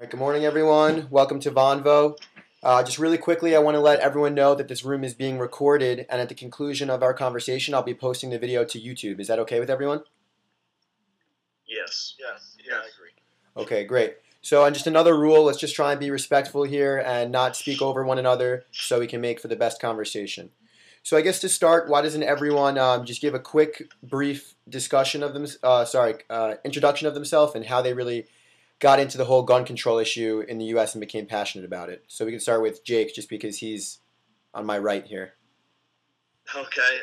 All right, good morning, everyone. Welcome to Vonvo. Just really quickly, I want to let everyone know that this room is being recorded, and at the conclusion of our conversation, I'll be posting the video to YouTube. Is that okay with everyone? Yes. Yes. Yeah, I agree. Okay, great. So, and just another rule, let's just try and be respectful here and not speak over one another so we can make for the best conversation. So, I guess to start, why doesn't everyone just give a quick, brief discussion of them, introduction of themselves and how they really got into the whole gun control issue in the U.S. and became passionate about it. So we can start with Jake, just because he's on my right here. Okay.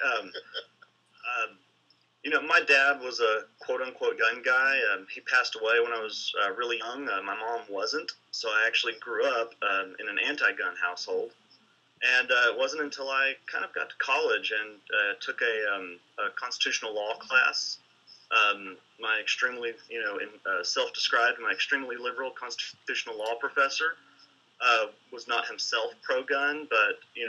My dad was a quote-unquote gun guy. He passed away when I was really young. My mom wasn't, so I actually grew up in an anti-gun household. And it wasn't until I kind of got to college and took a constitutional law class. My extremely, self-described, my extremely liberal constitutional law professor was not himself pro-gun, but, he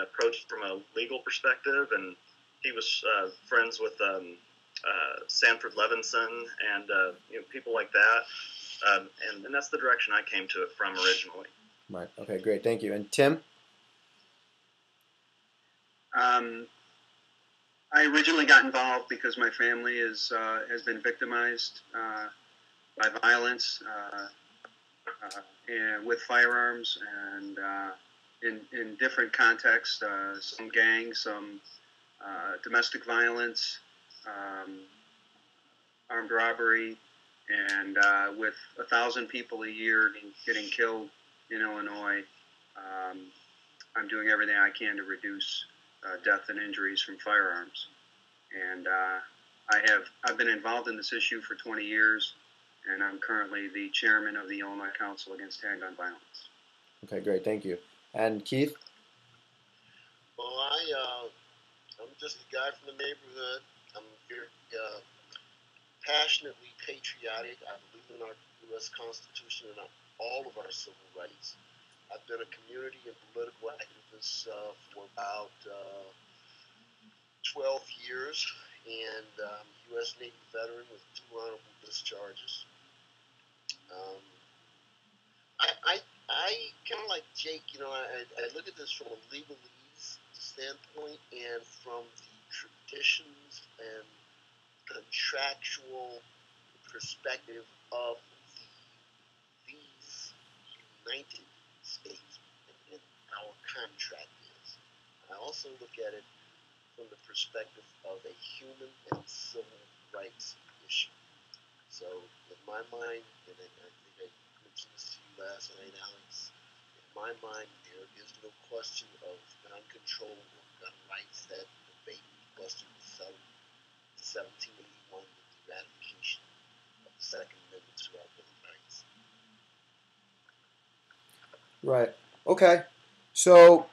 approached from a legal perspective, and he was friends with Sanford Levinson and, people like that. And that's the direction I came to it from originally. Right. Okay, great. Thank you. And Tim? I originally got involved because my family has been victimized by violence and with firearms, and in different contexts, some gangs, some domestic violence, armed robbery, and with 1,000 people a year getting killed in Illinois, I'm doing everything I can to reduce death and injuries from firearms. And I've been involved in this issue for 20 years, and I'm currently the chairman of the Illinois Council Against Handgun Violence. Okay, great. Thank you. And Keith? Well, I'm just a guy from the neighborhood. I'm very passionately patriotic. I believe in our U.S. Constitution and all of our civil rights. I've been a community and political activist for about 12 years, and U.S. Navy veteran with 2 honorable discharges. I kind of like Jake, I look at this from a legalese standpoint and from the traditions and contractual perspective of these United States and our contract is. I also look at it from the perspective of a human and civil rights issue. So in my mind, and I think I mentioned this to you last night, Alex, in my mind there is no question of gun control or gun rights. That debate was busted with 1781 with the ratification of the Second Amendment to our Bill of Rights. Right. Okay. So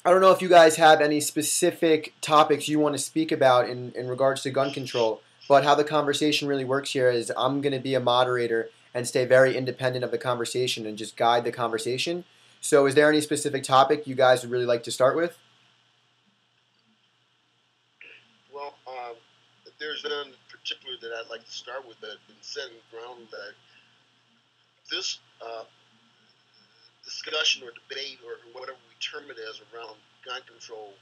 I don't know if you guys have any specific topics you want to speak about in regards to gun control, but how the conversation really works here is I'm going to be a moderator and stay very independent of the conversation and just guide the conversation. So is there any specific topic you guys would really like to start with? Well, there's none in particular that I'd like to start with, that in setting ground that this discussion or debate or whatever we term it as around gun control,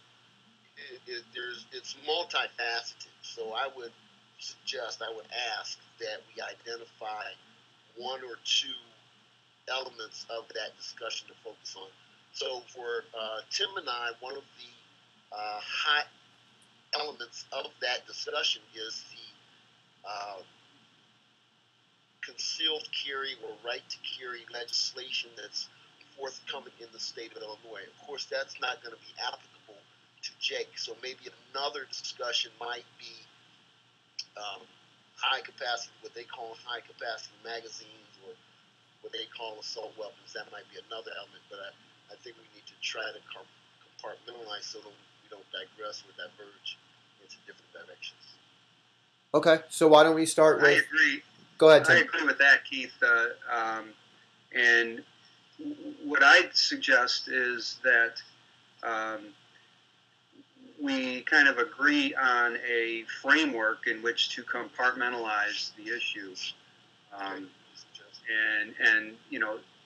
it's multifaceted. So I would ask that we identify one or two elements of that discussion to focus on. So for Tim and I, one of the hot elements of that discussion is the concealed carry or right to carry legislation that's forthcoming in the state of Illinois. Of course, that's not going to be applicable to Jake, so maybe another discussion might be high capacity, what they call high capacity magazines, or what they call assault weapons. That might be another element, but I think we need to try to compartmentalize so that we don't digress or diverge into different directions. Okay, so why don't we start with... I agree. Go ahead, Tim. I agree with that, Keith. And what I'd suggest is that we kind of agree on a framework in which to compartmentalize the issue. and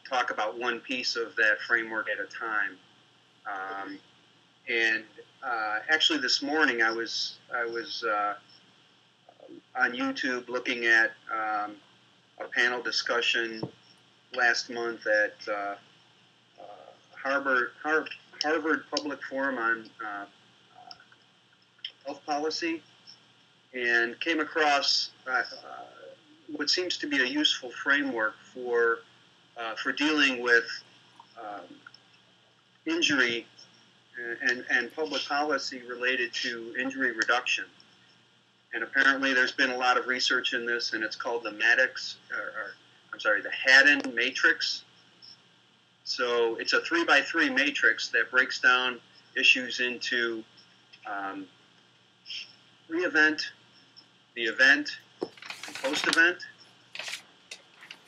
talk about one piece of that framework at a time. Actually, this morning I was on YouTube looking at a panel discussion last month at Harvard Public Forum on health policy, and came across what seems to be a useful framework for dealing with injury and public policy related to injury reduction. And apparently there's been a lot of research in this, and it's called the the Haddon matrix. So it's a 3x3 matrix that breaks down issues into pre-event, the event, and post-event.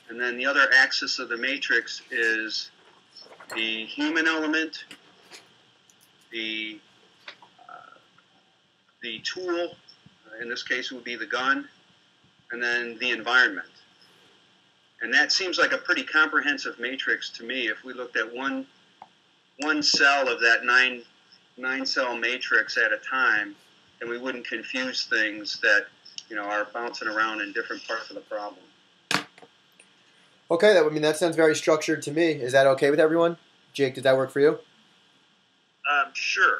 And then the other axis of the matrix is the human element, the tool, in this case it would be the gun, and then the environment. And that seems like a pretty comprehensive matrix to me. If we looked at one cell of that nine cell matrix at a time, then we wouldn't confuse things that are bouncing around in different parts of the problem. Okay, that sounds very structured to me. Is that okay with everyone? Jake, does that work for you? Sure.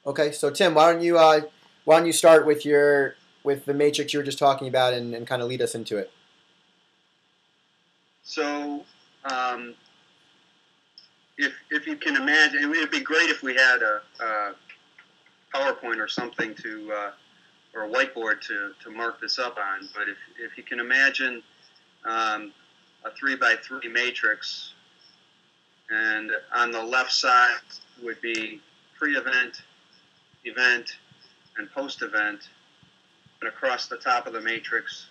Okay, so Tim, why don't you start with the matrix you were just talking about and kind of lead us into it? So, if you can imagine, it would be great if we had a PowerPoint or something or a whiteboard to mark this up on. But if you can imagine a 3x3 matrix, and on the left side would be pre-event, event, and post-event. And across the top of the matrix,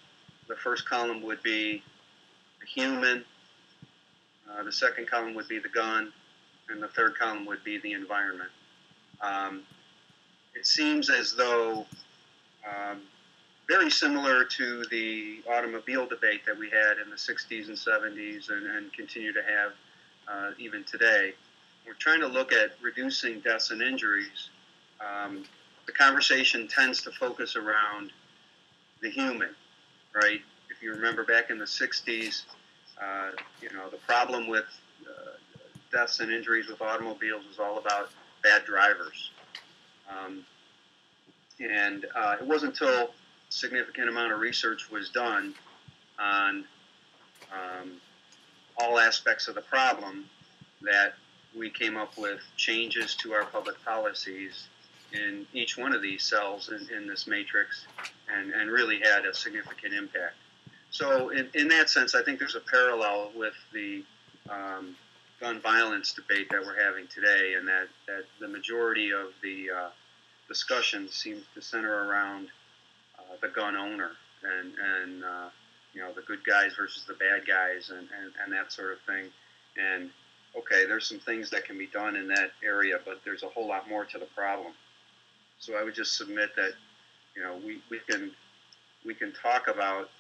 the first column would be the human, the second column would be the gun, and the third column would be the environment. It seems as though very similar to the automobile debate that we had in the 60s and 70s and continue to have even today. We're trying to look at reducing deaths and injuries. The conversation tends to focus around the human, right? If you remember back in the 60s, the problem with deaths and injuries with automobiles was all about bad drivers. It wasn't until a significant amount of research was done on all aspects of the problem that we came up with changes to our public policies in each one of these cells in this matrix and really had a significant impact. So in that sense, I think there's a parallel with the gun violence debate that we're having today, and that the majority of the discussion seems to center around the gun owner and the good guys versus the bad guys and that sort of thing. And okay, there's some things that can be done in that area, but there's a whole lot more to the problem. So I would just submit that we can talk about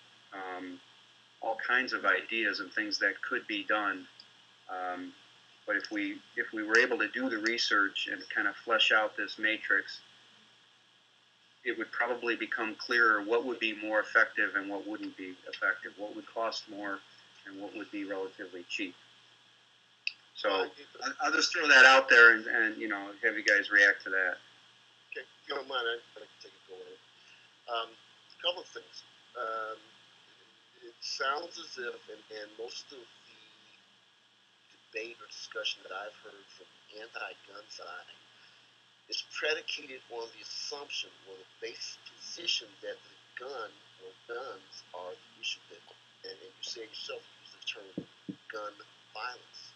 all kinds of ideas and things that could be done, but if we were able to do the research and kind of flesh out this matrix, it would probably become clearer what would be more effective and what wouldn't be effective, what would cost more and what would be relatively cheap. So I'll just throw that out there and have you guys react to that. Okay, if you don't mind, I'd like to take a go at it. A couple of things. It sounds as if, and most of the debate or discussion that I've heard from the anti-gun side is predicated on the assumption or the base position that the gun or guns are the issue. And you say yourself, use the term gun violence.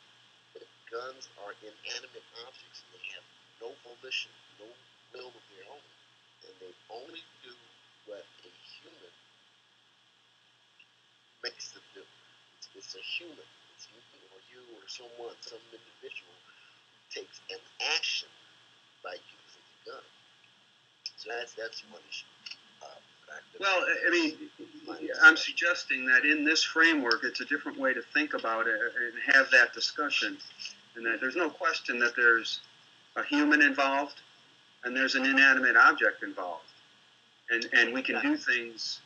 That guns are inanimate objects and they have no volition, no will of their own. And they only do what a human makes them do. It's a human. It's you or you or someone, some individual who takes an action by using the gun. So that's one issue. Well, I mean, I'm suggesting that in this framework, it's a different way to think about it and have that discussion, and that there's no question that there's a human involved and there's an inanimate object involved, and we can do things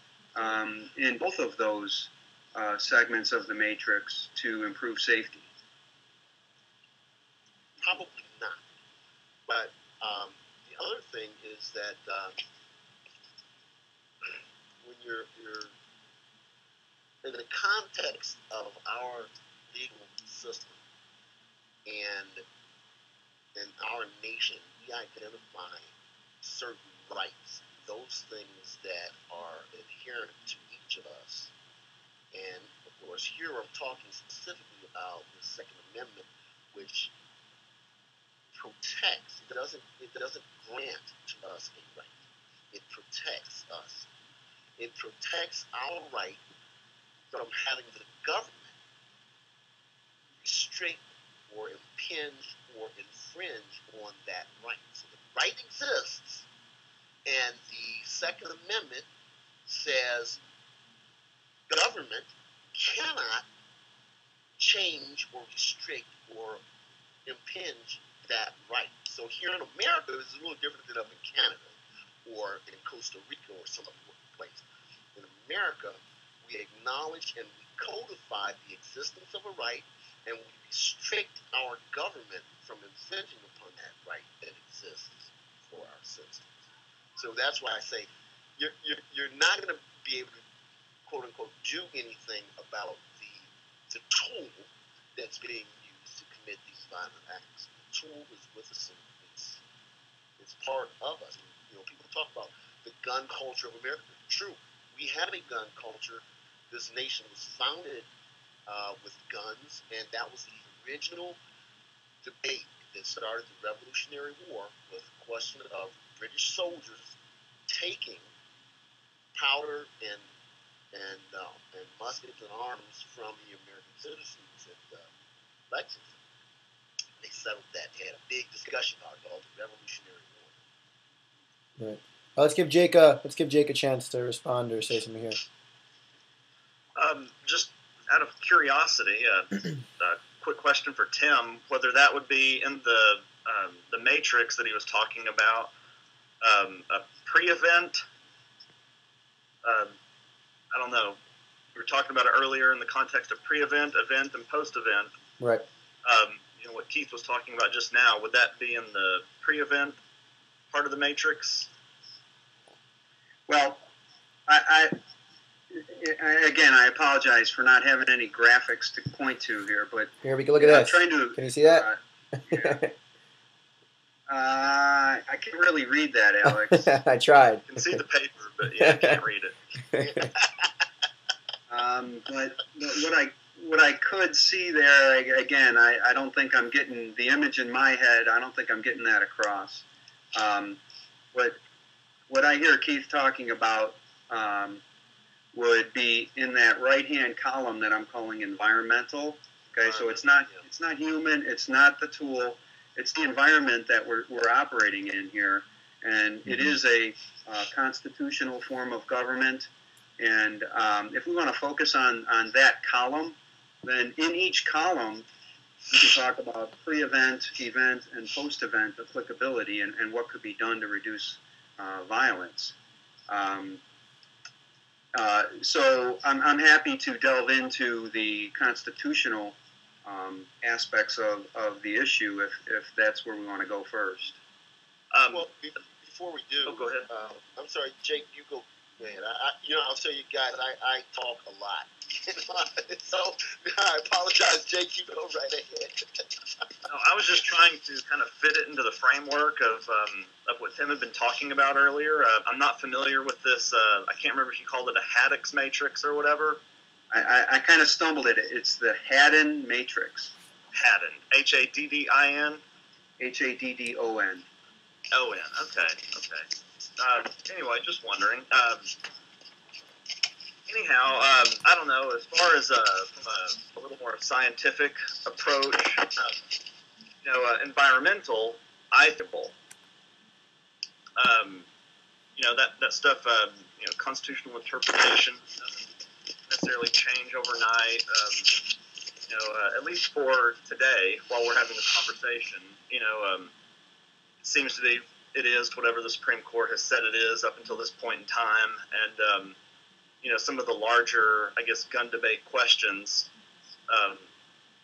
in both of those segments of the matrix to improve safety. Probably not. But the other thing is that when you're in the context of our legal system and in our nation, we identify certain rights, those things that are inherent to each of us. And of course, here I'm talking specifically about the Second Amendment, which protects. It doesn't grant to us a right. It protects us. It protects our right from having the government restrict or impinge or infringe on that right. So the right exists, and the Second Amendment says government cannot change or restrict or impinge that right. So here in America, this is a little different than up in Canada or in Costa Rica or some other place. In America, we acknowledge and we codify the existence of a right, and we restrict our government from infringing upon that right that exists for our citizens. So that's why I say you're not going to be able to, quote unquote, do anything about the tool that's being used to commit these violent acts. The tool is with us, and it's part of us. And, people talk about the gun culture of America. True, we have a gun culture. This nation was founded with guns, and that was the original debate that started the Revolutionary War with the question of British soldiers taking powder and muskets and arms from the American citizens at Lexington. They settled that. They had a big discussion about it called the Revolutionary War. Right. Well, let's give Jake a chance to respond or say something here. Just out of curiosity, a quick question for Tim: whether that would be in the matrix that he was talking about, a pre-event. I don't know. We were talking about it earlier in the context of pre-event, event, and post-event. Right. What Keith was talking about just now, would that be in the pre-event part of the matrix? Well, again, I apologize for not having any graphics to point to here, but here we can look at this. I'm trying to. Can you see that? Yeah. I can't really read that, Alex. I tried. I can see the paper, but I can't read it. But what I could see there, again, I don't think I'm getting the image in my head. I don't think I'm getting that across. What I hear Keith talking about would be in that right-hand column that I'm calling environmental. Okay, so it's not human. It's not the tool. It's the environment that we're operating in here, and it is a constitutional form of government. And if we want to focus on that column, then in each column, we can talk about pre-event, event, and post-event applicability and what could be done to reduce violence. So I'm happy to delve into the constitutional aspects of the issue if that's where we want to go first. Well, before we do, go ahead. I'm sorry, Jake, you go ahead. I'll tell you guys, I talk a lot. So I apologize, Jake, you go right ahead. No, I was just trying to kind of fit it into the framework of what Tim had been talking about earlier. I'm not familiar with this. I can't remember if you called it a Haddock's matrix or whatever. I kind of stumbled at it. It's the Haddon matrix. Haddon. Haddin? Haddon. O-N. Okay. Anyway, just wondering. Anyhow, I don't know. As far as from a little more scientific approach, environmental, I think, that stuff constitutional interpretation doesn't necessarily change overnight. At least for today, while we're having this conversation, it seems to be it is whatever the Supreme Court has said it is up until this point in time, and some of the larger, I guess, gun debate questions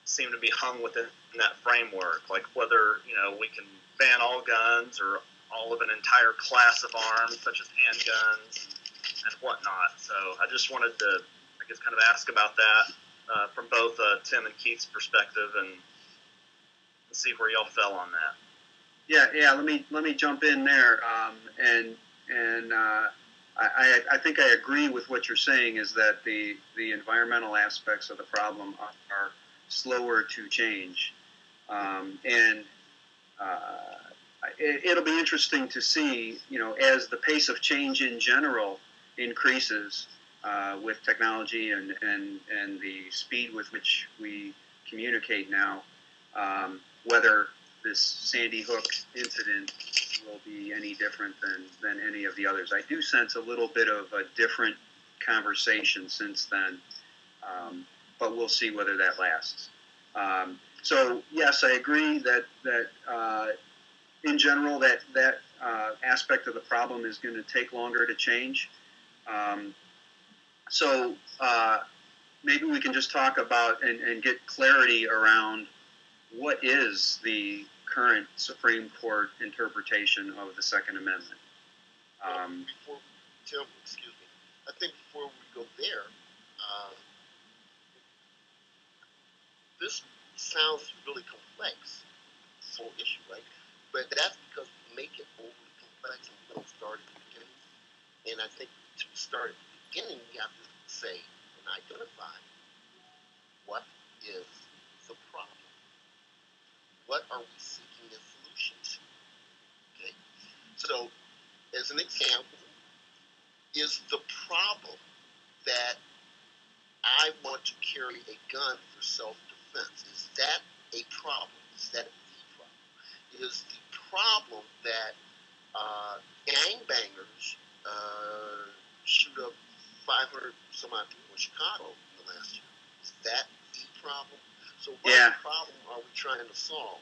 seem to be hung within that framework, like whether we can ban all guns or all of an entire class of arms, such as handguns and whatnot. So I just wanted to, I guess, kind of ask about that from both Tim and Keith's perspective, and see where y'all fell on that. Yeah. Let me jump in there, I think I agree with what you're saying. Is that the environmental aspects of the problem are slower to change, it'll be interesting to see, as the pace of change in general increases with technology and the speed with which we communicate now, whether this Sandy Hook incident will be any different than any of the others. I do sense a little bit of a different conversation since then, but we'll see whether that lasts. So yes, I agree that in general that aspect of the problem is going to take longer to change. So maybe we can just talk about and get clarity around what is the current Supreme Court interpretation of the Second Amendment. Before, Tim, excuse me, I think before we go there, this sounds really complex, this whole issue, right? But that's because we make it overly complex and we don't start at the beginning. And I think to start at the beginning, we have to say and identify what is the problem. What are we seeking a solution to? Okay. So, as an example, is the problem that I want to carry a gun for self-defense? Is that a problem? Is that the problem? Is the problem that gangbangers shoot up 500 some odd people in Chicago in the last year? Is that the problem? So what problem are we trying to solve?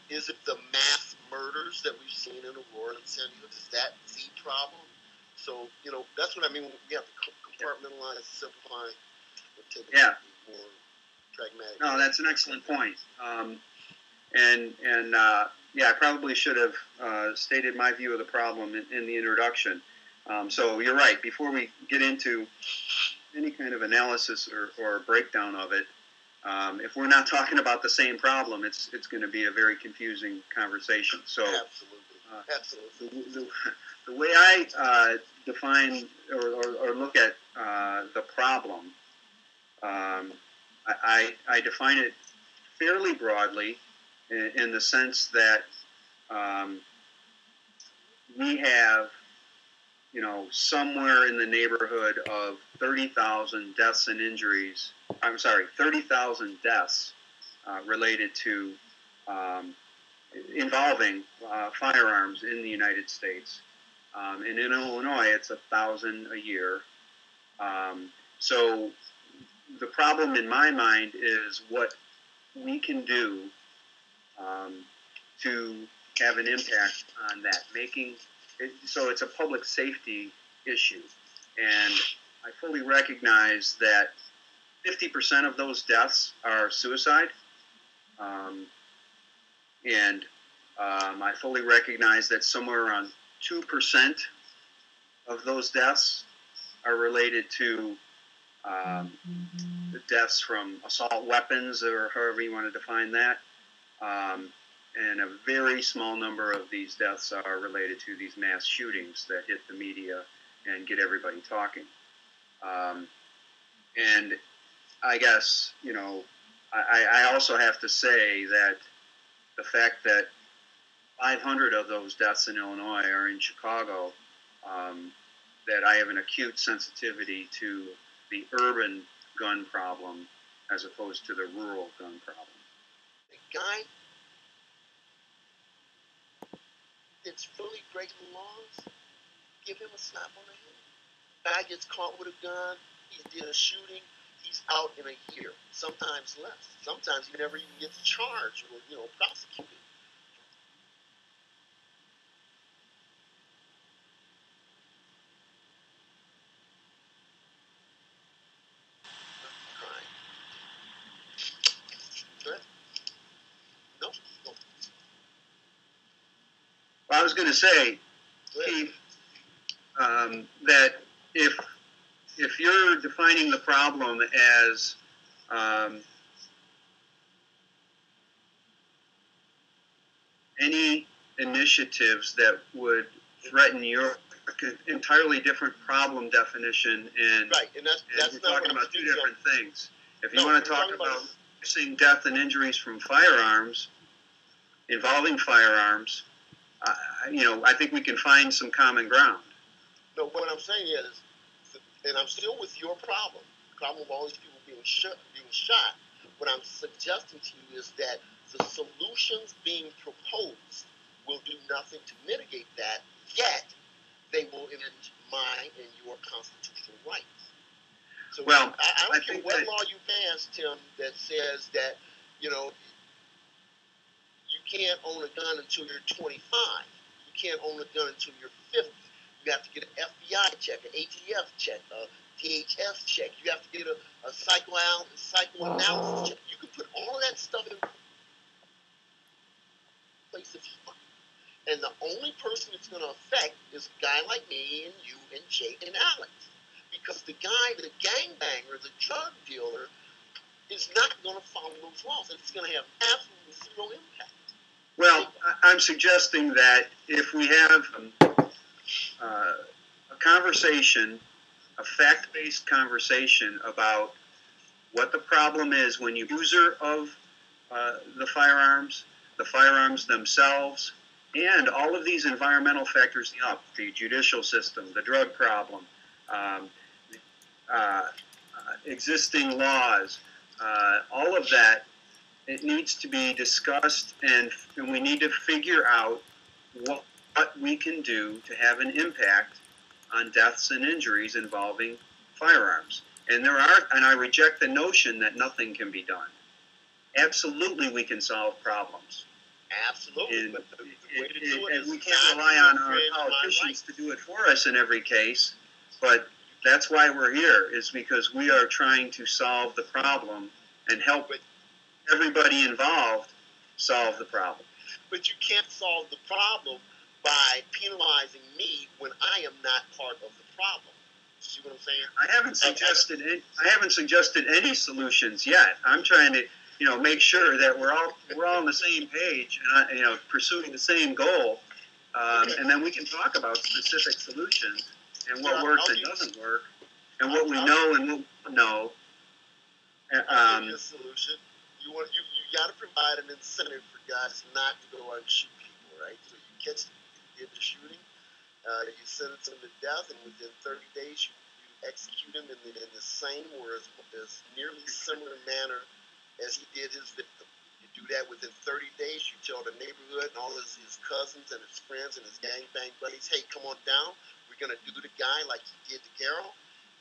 Is it the mass murders that we've seen in Aurora and San Diego? Is that the problem? So, that's what I mean. We have to compartmentalize, simplify, and take a more pragmatic. No, that's an excellent point. I probably should have stated my view of the problem in the introduction. So you're right. Before we get into any kind of analysis or breakdown of it, if we're not talking about the same problem, it's going to be a very confusing conversation. So Absolutely. The way I define or look at the problem, I define it fairly broadly in the sense that we have, somewhere in the neighborhood of 30,000 deaths and injuries. 30,000 deaths related to involving firearms in the United States. And in Illinois, it's 1,000 a year. So the problem in my mind is what we can do to have an impact on that, so it's a public safety issue. And I fully recognize that 50% of those deaths are suicide. I fully recognize that somewhere around 2% of those deaths are related to the deaths from assault weapons, or however you want to define that. And a very small number of these deaths are related to these mass shootings that hit the media and get everybody talking. And I guess, I also have to say that the fact that 500 of those deaths in Illinois are in Chicago, that I have an acute sensitivity to the urban gun problem as opposed to the rural gun problem. The guy that's really breaking the laws give him a slap on the head. Guy gets caught with a gun, he did a shooting, he's out in a year, sometimes less. Sometimes he never even gets charged or, prosecuted. Crime. Good? No? No. Well, I was going to say, Keith, that if you're defining the problem as any initiatives that would threaten your entirely different problem definition, and Right, and that's we're not talking what about two different things. If you No, want to we're talk talking about reducing death and injuries from firearms, involving firearms, I think we can find some common ground. No, what I'm saying is, and I'm still with your problem of all these people being shot. What I'm suggesting to you is that the solutions being proposed will do nothing to mitigate that, yet they will end mine and your constitutional rights. So Well, I don't care think what that, law you pass, Tim, that says that, you can't own a gun until you're 25. You can't own a gun until you're 50. You have to get an FBI check, an ATF check, a DHS check. You have to get a psychoanalysis check. You can put all of that stuff in place if you want. And the only person it's going to affect is a guy like me and you and Jake and Alex. Because the guy, the gangbanger, the drug dealer, is not going to follow those laws. And it's going to have absolutely zero impact. well, I'm suggesting that if we have a conversation, a fact-based conversation about what the problem is when you user of the firearms themselves, and all of these environmental factors, the judicial system, the drug problem, existing laws, all of that, it needs to be discussed, and we need to figure out what we can do to have an impact on deaths and injuries involving firearms. And I reject the notion that nothing can be done. Absolutely, we can solve problems. Absolutely, And, but the way to do it and is we can't rely on our politicians to do it for us in every case. But that's why we're here, is because we are trying to solve the problem and help everybody involved solve the problem. But you can't solve the problem by penalizing me when I am not part of the problem. See what I'm saying? I haven't suggested any solutions yet. I'm trying to, make sure that we're all on the same page and pursuing the same goal, and then we can talk about specific solutions and what works and doesn't work, and what we know and what we don't know. I'll give you a solution. You got to provide an incentive for guys not to go out and shoot people, right? So you catch the shooting, you sentence them to death, and within 30 days you execute him in the same or as nearly similar manner as he did his victim. You do that within 30 days. You tell the neighborhood and all his cousins and his friends and his gangbang buddies, hey, come on down. We're going to do the guy like he did to Carol.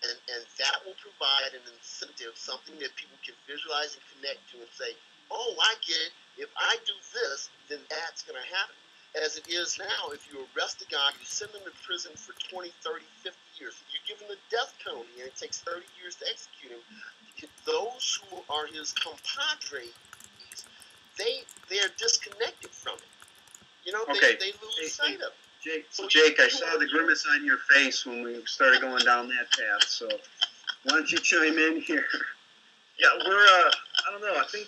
And that will provide an incentive, something that people can visualize and connect to and say, oh, I get it. If I do this, then that's going to happen. As it is now, if you arrest a guy, you send him to prison for 20, 30, 50 years. You give him the death penalty, and it takes 30 years to execute him. Those who are his compadres, they're disconnected from it. They lose sight of it. Jake, I saw the grimace on your face when we started going down that path. So why don't you chime in here? Yeah, I don't know. I think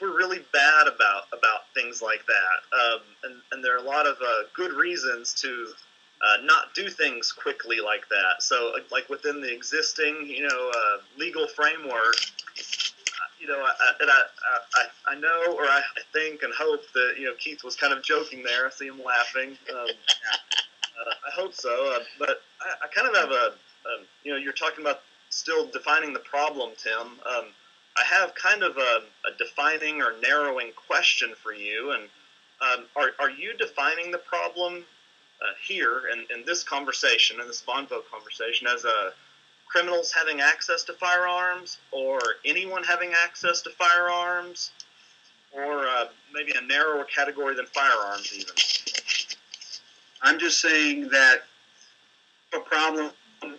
we're really bad about things like that, and there are a lot of good reasons to not do things quickly like that. So, like within the existing, legal framework, I know, or I think and hope that Keith was kind of joking there. I see him laughing. I hope so, but I kind of have you're talking about still defining the problem, Tim. I have kind of a defining or narrowing question for you, and are you defining the problem here in this conversation, in this Vonvo conversation, as criminals having access to firearms, or anyone having access to firearms, or maybe a narrower category than firearms even? I'm just saying that a problem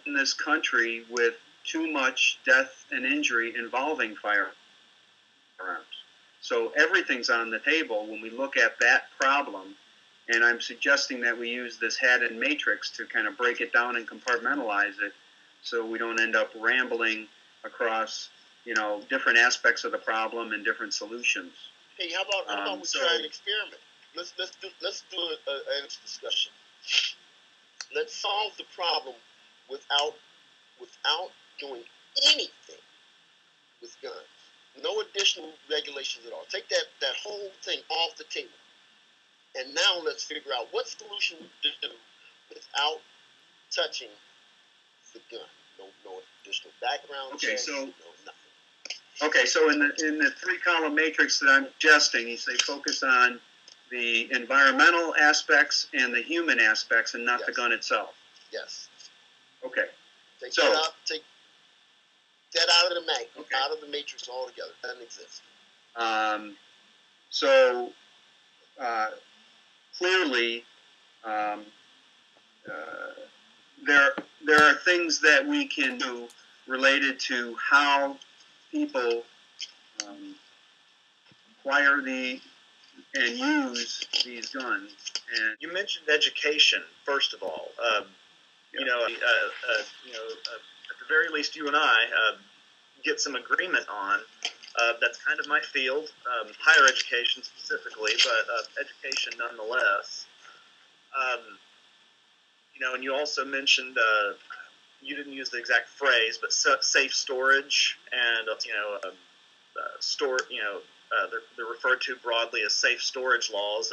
in this country with too much death and injury involving firearms. So everything's on the table when we look at that problem, and I'm suggesting that we use this Haddon matrix to kind of break it down and compartmentalize it so we don't end up rambling across, different aspects of the problem and different solutions. Hey, how about we try an experiment? Let's do a discussion. Let's solve the problem without doing anything with guns. No additional regulations at all. Take that whole thing off the table. And now let's figure out what solution to do without touching the gun. No additional background checks, no nothing. Okay, so in the three-column matrix that I'm suggesting, you say focus on the environmental aspects and the human aspects, and not the gun itself. Yes. Okay. Take that out of the out of the matrix altogether. It doesn't exist. Clearly, there are things that we can do related to how people acquire and use these guns. And you mentioned education first of all. At the very least, you and I get some agreement on. That's kind of my field, higher education specifically, but education nonetheless. And you also mentioned, you didn't use the exact phrase, but safe storage and, they're referred to broadly as safe storage laws.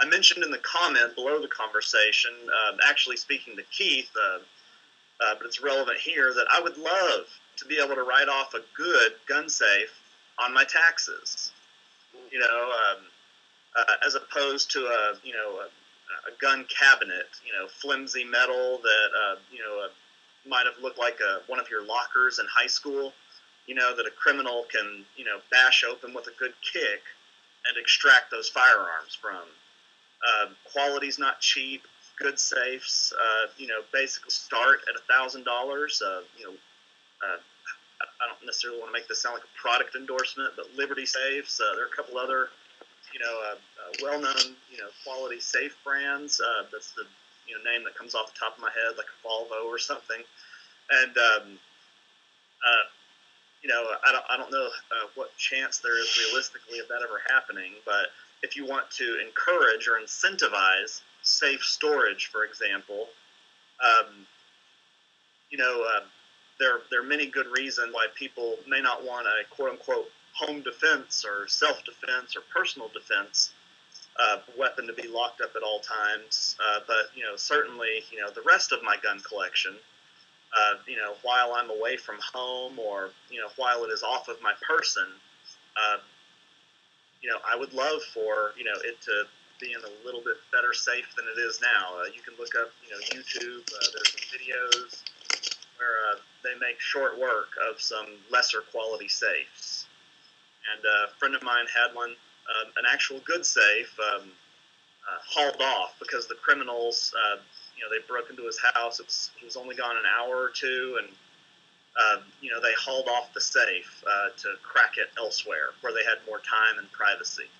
I mentioned in the comment below the conversation, actually speaking to Keith, but it's relevant here, that I would love to be able to write off a good gun safe on my taxes, as opposed to a gun cabinet, flimsy metal that, might have looked like one of your lockers in high school, that a criminal can, bash open with a good kick and extract those firearms from. Quality's not cheap. Good safes, basically start at $1,000. I don't necessarily want to make this sound like a product endorsement, but Liberty Safes, there are a couple other, well-known, quality safe brands. That's the, name that comes off the top of my head, like a Volvo or something. And, I don't know what chance there is realistically of that ever happening, but if you want to encourage or incentivize safe storage, for example, there are many good reasons why people may not want a quote-unquote home defense or self-defense or personal defense weapon to be locked up at all times. But certainly, the rest of my gun collection, while I'm away from home or, while it is off of my person, I would love for, it to be in a little bit better safe than it is now. You can look up, YouTube. There's some videos where they make short work of some lesser quality safes. And a friend of mine had one, an actual good safe, hauled off because the criminals, they broke into his house. He was only gone an hour or two, and they hauled off the safe to crack it elsewhere where they had more time and privacy.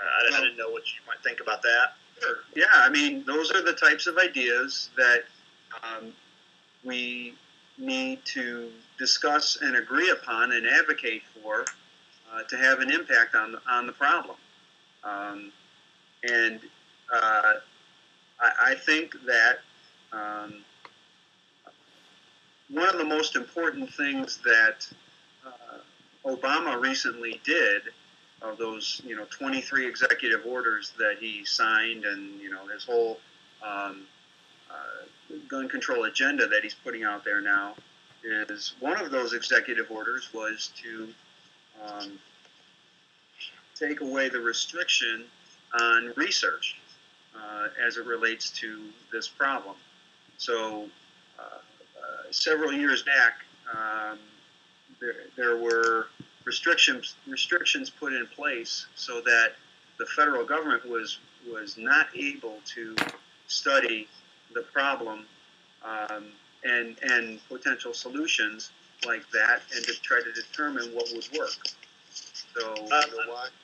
I didn't know what you might think about that. Sure. Yeah, I mean, those are the types of ideas that we need to discuss and agree upon and advocate for to have an impact on the problem. I think that one of the most important things that Obama recently did, of those 23 executive orders that he signed, and his whole gun control agenda that he's putting out there now, is one of those executive orders was to take away the restriction on research as it relates to this problem. So several years back, there were restrictions put in place so that the federal government was not able to study the problem and potential solutions like that, and to try to determine what would work. So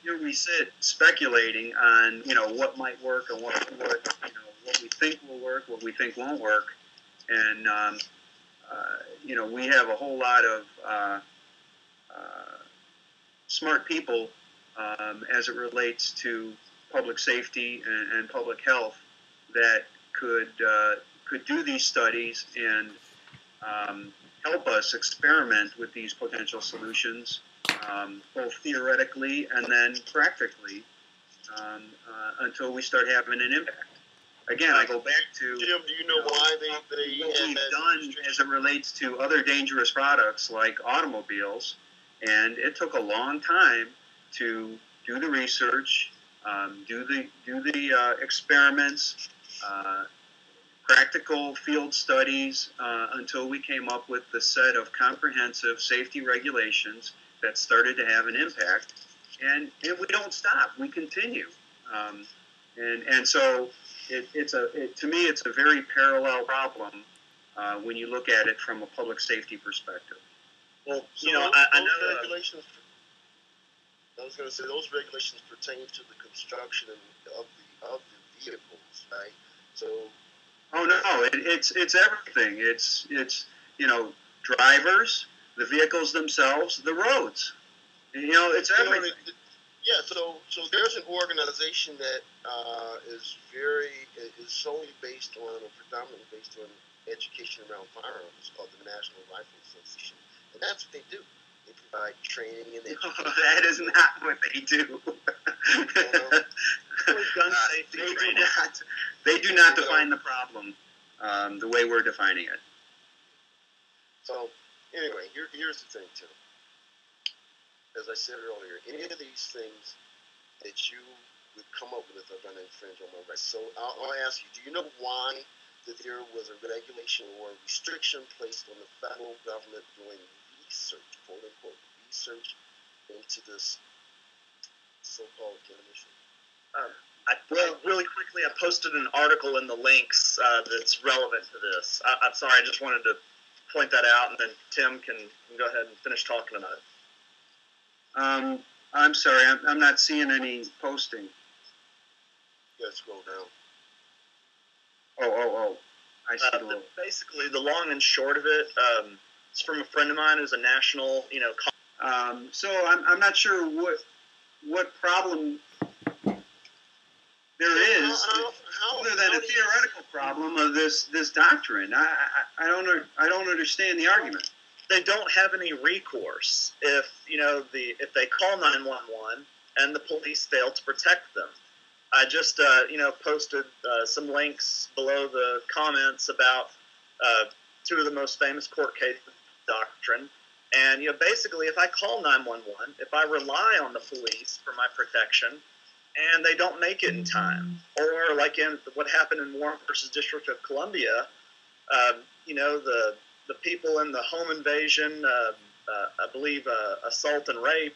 here we sit speculating on what might work and what we think will work, what we think won't work, and we have a whole lot of smart people as it relates to public safety and public health that could do these studies and help us experiment with these potential solutions, both theoretically and then practically, until we start having an impact. Again, I go back to Jim. Do you know why they what we've done as it relates to other dangerous products like automobiles, and it took a long time to do the research, do the experiments, practical field studies, until we came up with the set of comprehensive safety regulations that started to have an impact. And we don't stop. We continue. And so to me, it's a very parallel problem when you look at it from a public safety perspective. Well, I know regulations. I was going to say those regulations pertain to the construction of the vehicles, right? So. Oh no, it's everything. It's drivers, the vehicles themselves, the roads. It's everything. Yeah, so there's an organization that is solely based on, or predominantly based on, education around firearms. It's called the National Rifle Association, and that's what they do. They provide training and education. No, that is not what they do. Gun safety training. They do not define the problem the way we're defining it. So, anyway, here's the thing, Tim. As I said earlier, any of these things that you would come up with are going to infringe on my rights. So I'll ask you, do you know why that there was a regulation or a restriction placed on the federal government doing research, quote-unquote, research into this so-called gun issue? Really quickly, I posted an article in the links that's relevant to this. I'm sorry, I just wanted to point that out, and then Tim can go ahead and finish talking about it. I'm sorry, I'm not seeing any posting. Yeah, scroll down. Oh. I see. Basically, the long and short of it, it's from a friend of mine who's a national, So I'm not sure what problem there is, other than a theoretical problem of this doctrine. I don't understand the argument. They don't have any recourse if if they call 911 and the police fail to protect them. I just posted some links below the comments about two of the most famous court cases of doctrine. And basically, if I call 911, if I rely on the police for my protection, and they don't make it in time, or like in what happened in Warren versus District of Columbia, the people in the home invasion, I believe assault and rape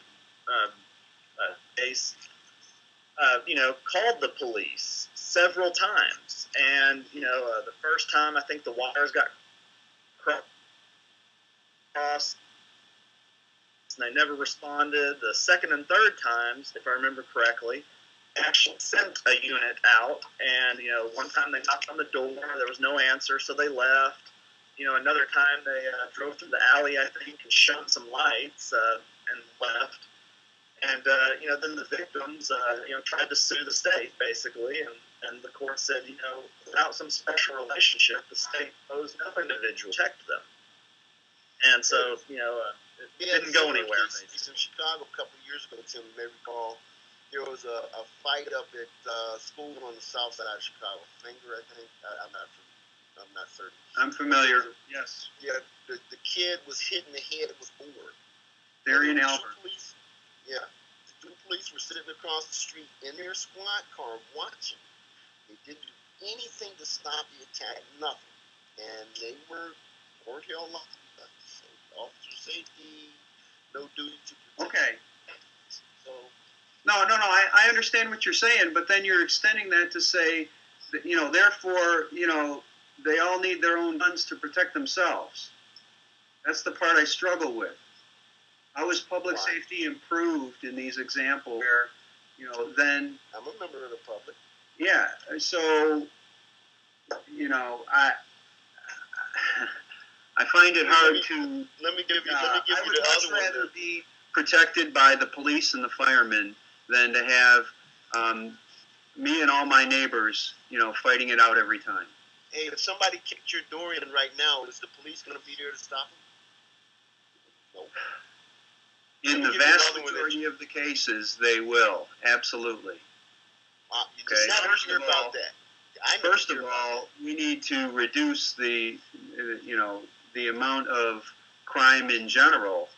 case, called the police several times. And, the first time I think the wires got crossed and they never responded. The second and third times, if I remember correctly, actually sent a unit out. And, one time they knocked on the door, there was no answer, so they left. Another time they drove through the alley, I think, and shone some lights and left. And, then the victims, tried to sue the state, basically. And the court said, without some special relationship, the state owes no individual to protect them. And so, it didn't go anywhere. In Chicago a couple of years ago, Tim, you may recall, there was a fight up at school on the south side of Chicago. Finger, I think. I'm not certain. I'm familiar. Yes. Yeah, the kid was hit in the head with a board. Darian Albert. Yeah. The Two police were sitting across the street in their squad car watching. They didn't do anything to stop the attack, nothing. And they weren't held liable. Officer safety, no duty to protect. Okay. So No. I understand what you're saying, but then you're extending that to say that, therefore, they all need their own guns to protect themselves. That's the part I struggle with. How is public safety improved in these examples where, then... I'm a member of the public. Yeah, so, I find it hard to... Let me give you I would the much other one. rather be protected by the police and the firemen than to have me and all my neighbors, fighting it out every time. Hey, if somebody kicked your door in right now, is the police going to be there to stop them? No. In the vast majority of the cases, they will. Absolutely. You just never hear about that. First of all, we need to reduce the amount of crime in general,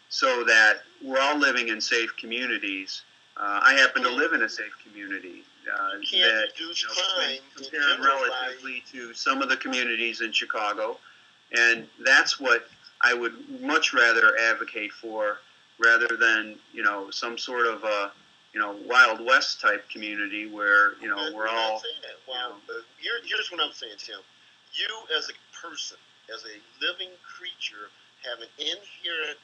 so that we're all living in safe communities. I happen to live in a safe community that, compared relatively to some of the communities in Chicago, and that's what I would much rather advocate for, rather than some sort of a Wild West type community where we're all. Here's what I'm saying, Tim. You as a person, as a living creature, have an inherent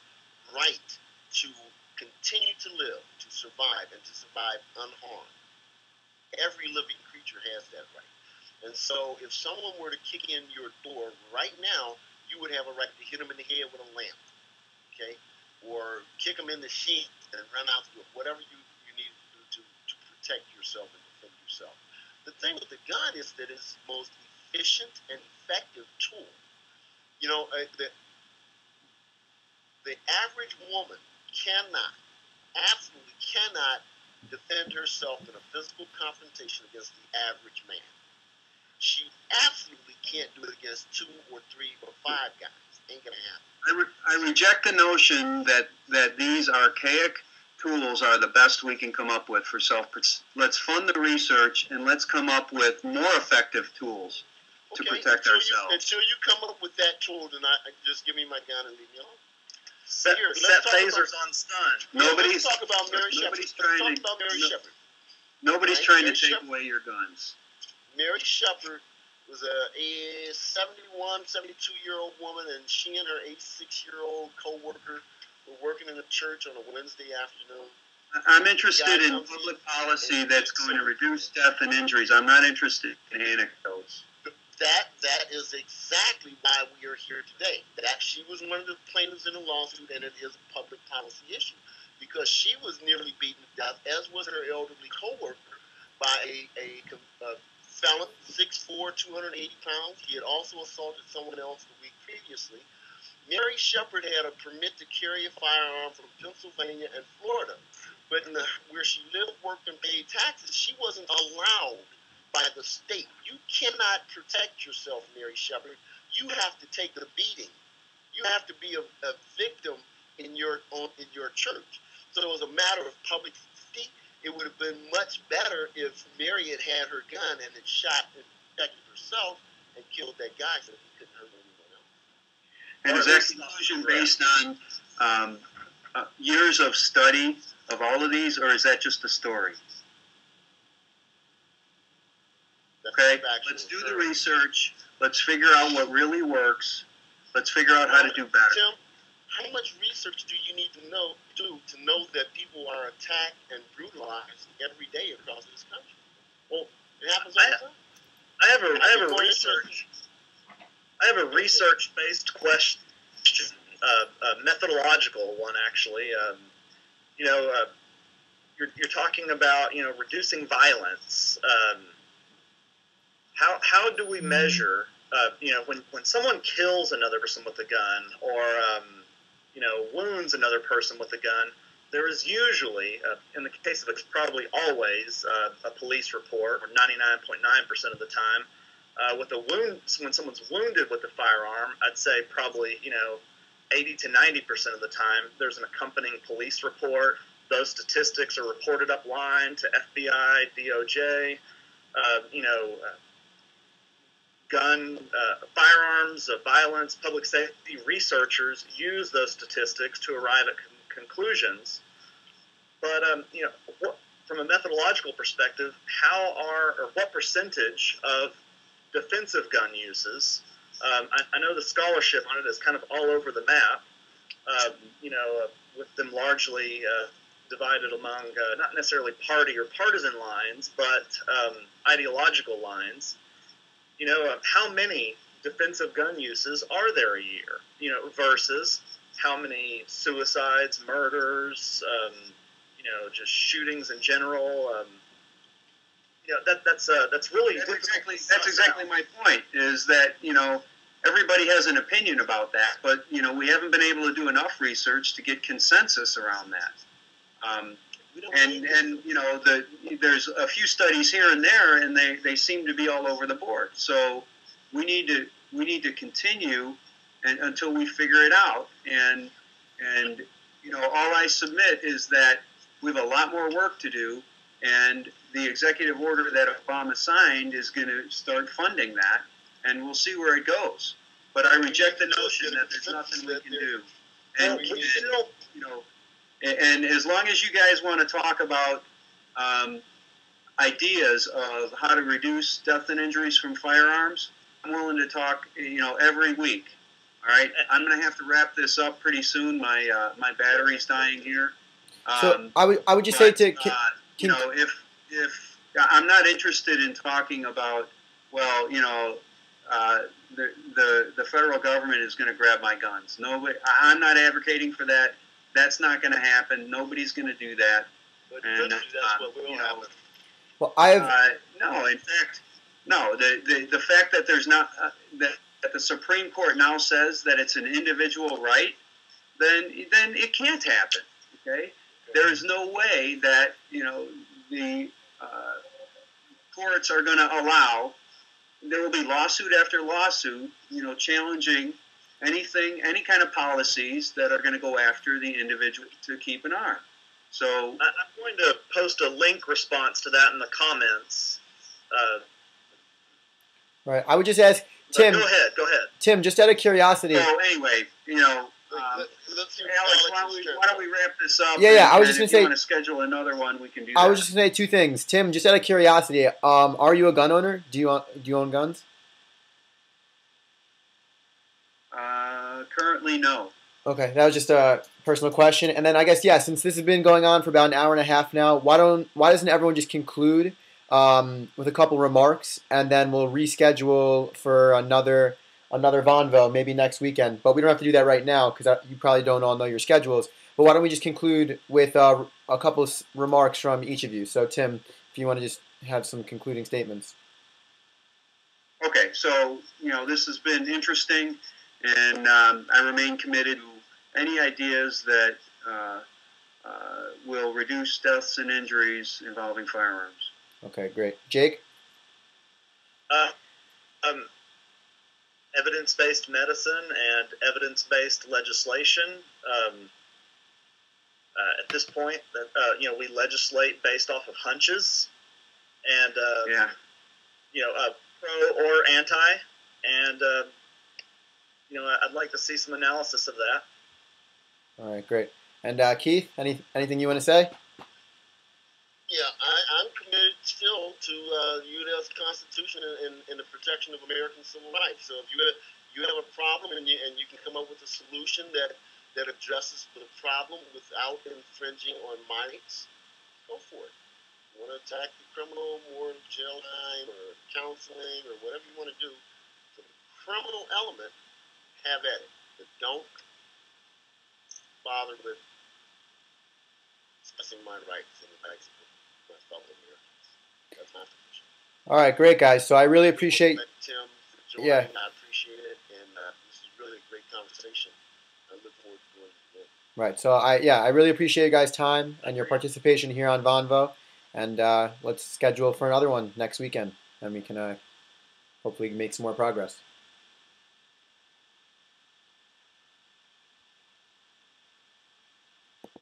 right to continue to live, to survive, and to survive unharmed. Every living creature has that right. And so if someone were to kick in your door right now, you would have a right to hit them in the head with a lamp, okay? Or kick them in the shin and run out to whatever you need to do to protect yourself and defend yourself. The thing with the gun is that it's the most efficient and effective tool. The average woman absolutely cannot defend herself in a physical confrontation against the average man. She absolutely can't do it against 2 or 3 or 5 guys. Ain't gonna happen. I reject the notion that these archaic tools are the best we can come up with for self-protection. Let's fund the research and let's come up with more effective tools to protect ourselves. Until you come up with that tool, then just give me my gun and leave me alone. Set phasers on stun. Let's talk about Mary Shepard. Nobody's trying to take away your guns. Mary Shepard was a 71, 72-year-old woman, and she and her 86-year-old co-worker were working in a church on a Wednesday afternoon. I'm interested in public policy that's going to reduce death and injuries. I'm not interested in anecdotes. That is exactly why we are here today. That she was one of the plaintiffs in the lawsuit, and it is a public policy issue because she was nearly beaten to death, as was her elderly co-worker, by a felon, 6'4", 280 pounds. He had also assaulted someone else the week previously. Mary Shepard had a permit to carry a firearm from Pennsylvania and Florida, but where she lived, worked, and paid taxes, she wasn't allowed by the state. You cannot protect yourself, Mary Shepard. You have to take the beating. You have to be a victim in your church. So it was a matter of public safety. It would have been much better if Mary had her gun and had shot and protected herself and killed that guy so he couldn't hurt anyone else. And is that conclusion based on years of study of all of these, or is that just a story? Okay, let's do the research. Let's figure out what really works. Let's figure out how to do better. Tim, how much research do you need to know that people are attacked and brutalized every day across this country? Well, it happens all the time. I have a research-based question, a methodological one actually. You're talking about reducing violence. How do we measure, when someone kills another person with a gun or, wounds another person with a gun, there is usually, in the case of it's probably always, a police report, or 99.9% of the time. With a wound, when someone's wounded with a firearm, I'd say probably, 80 to 90% of the time, there's an accompanying police report. those statistics are reported upline to FBI, DOJ. Firearms, violence, public safety researchers use those statistics to arrive at conclusions. But from a methodological perspective, what percentage of defensive gun uses? I know the scholarship on it is kind of all over the map. With them largely divided among not necessarily party or partisan lines, but ideological lines. How many defensive gun uses are there a year? Versus how many suicides, murders, just shootings in general. That's really that's exactly my point. Is that everybody has an opinion about that, but we haven't been able to do enough research to get consensus around that. There's a few studies here and there, and they seem to be all over the board. So we need to continue until we figure it out. And all I submit is that we have a lot more work to do, and the executive order that Obama signed is going to start funding that, and we'll see where it goes. But I reject the notion that there's nothing we can do. And as long as you guys want to talk about ideas of how to reduce death and injuries from firearms, I'm willing to talk, every week. All right, I'm going to have to wrap this up pretty soon. My battery's dying here. So I would just say to if I'm not interested in talking about, the federal government is going to grab my guns. Nobody, I'm not advocating for that. That's not going to happen. Nobody's going to do that. But that's what will happen. Well, I have no. In fact, no. The fact that there's not that the Supreme Court now says that it's an individual right, then it can't happen. Okay, there is no way that the courts are going to allow. There will be lawsuit after lawsuit, challenging any kind of policies that are going to go after the individual to keep an arm. So I'm going to post a link response to that in the comments. Right. I would just ask Tim. Go ahead. Tim, just out of curiosity. So anyway, Alex, why don't we wrap this up? Yeah. I was just going to say. If you want to schedule another one, we can do that. I was just going to say two things. Tim, just out of curiosity, are you a gun owner? Do you own guns? Currently, no. Okay, that was just a personal question. And then I guess, since this has been going on for about an hour and a half now, why doesn't everyone just conclude with a couple remarks, and then we'll reschedule for another Vonvo maybe next weekend. But we don't have to do that right now because you probably don't all know your schedules. But why don't we just conclude with a couple of remarks from each of you? So Tim, if you want to just have some concluding statements. Okay, so this has been interesting, and I remain committed to any ideas that will reduce deaths and injuries involving firearms. Okay, great. Jake? Evidence-based medicine and evidence-based legislation. At this point, we legislate based off of hunches, and pro or anti, and I'd like to see some analysis of that. All right, great. And Keith, anything you want to say? Yeah, I'm committed still to U.S. Constitution and the protection of American civil rights. So if you have a problem and you can come up with a solution that addresses the problem without infringing on my rights, go for it. You want to attack the criminal, more jail time or counseling or whatever you want to do, the criminal element, have at it. But don't bother with discussing my rights and the rights of my fellow Americans. That's my position. All right, great, guys. So I really appreciate Tim for joining. I appreciate it, and this is really a great conversation. I look forward to doing it again. Right. So I really appreciate you guys' time and your participation here on Vonvo, and let's schedule for another one next weekend, and we can hopefully make some more progress.